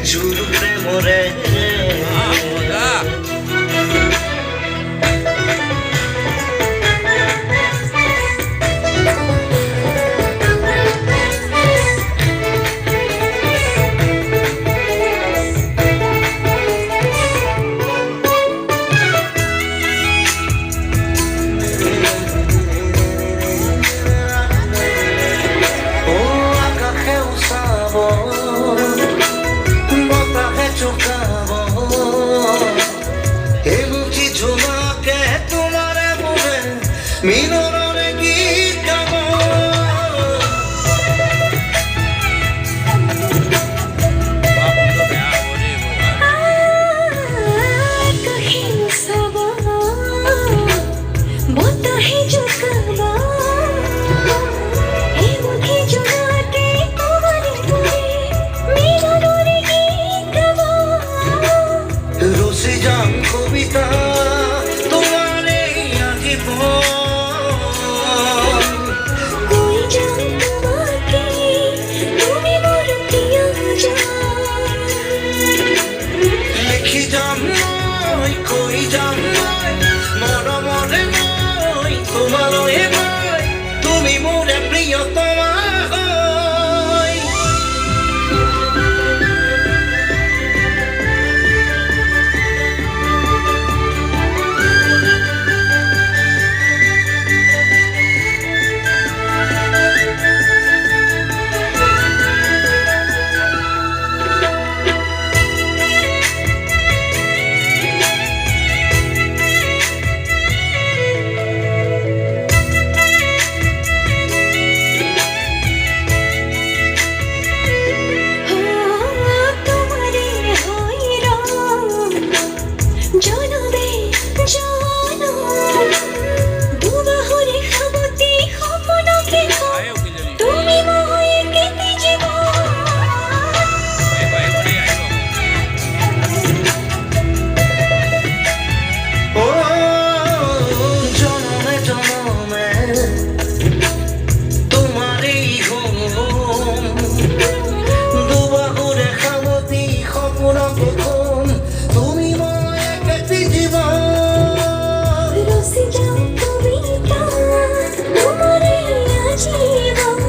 নিচুর প্রেমরে মিনরে গীত গাব कहीं सवा बताहे जो कवा हे मुझे जुड़ा के तुम्हारे मुझे मेरा रोने गीत गावा রসে যাম কবিতা তোমারে আগে कोई जान तुम्हारे तुम्हें मोर पिया जा লিখি যাম নয় কই যাম নয় মরমরে নয় তোমারয়ে নয় তুমি মোরে প্রিয়তমা হয় तुम्हारे होई राम जानो दे जानो डूबा हो रे खाबती खपना के खा তুমি মোহে কেতে জীবন ও জনমে জনমে তোমারই ঘুম দুবাহুরে খাবতি খপনকে ঘুম তুমি মই একেটি জীবন রসে যাও কবিতা তোমারে আজীবন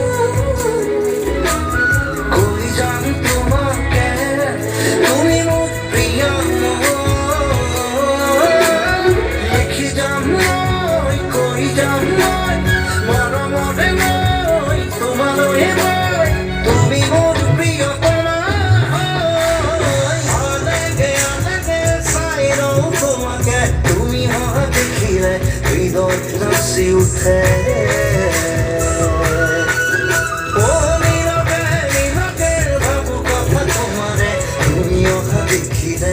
কই যাম তোমাকে তুমি মোর প্রিয় লিখি যাম নয় কই যাম নয় মরমরে নয় তোমারয়ে নয় তুমি মোর প্রিয়তমা হয় আলেগে আলেগে সাইরো তোমাকে তুমি হা দেখিলে হৃদয় নাচি উঠে ও নীরবে নীরবে ভাবু কথা তোমারে তুমি অহা দেখিলে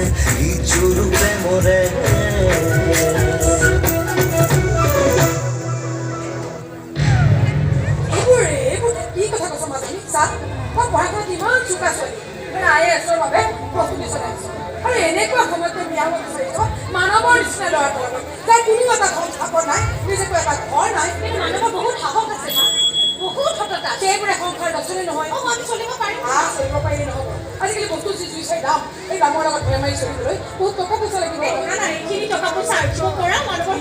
ইচুর প্রেমরে এইবোৰ কি কথা কৈছ মাজনী চা মই পঢ়া শুনাত ইমান চোকা ছোৱালী মানে IASৰ বাবে প্ৰস্তুতি চলাইছোঁ আৰু এনেকুৱা সময়ত বিয়া হ'ব বিচাৰিছ মানৱৰ নিচিনা ল'ৰাটোৰ লগত যাৰ কোনো এটা সংস্থাপন নাই নিজকে এটা ঘৰ নাই কিন্তু মানৱৰ বহুত সাহস আছে না বহুত সততা সেইবোৰে সংসাৰ নচলে নহয় আমি চলিব পাৰিম চলিব পাৰিলে নহ'ব আজিকালি বস্তু যি জুই চাই দাম এই দামৰ লগত ভয় মাৰি চলিবলৈ বহুত টকা পইচা লাগিব এইখিনি টকা পইচা আৰ্জিব পৰা মানৱৰ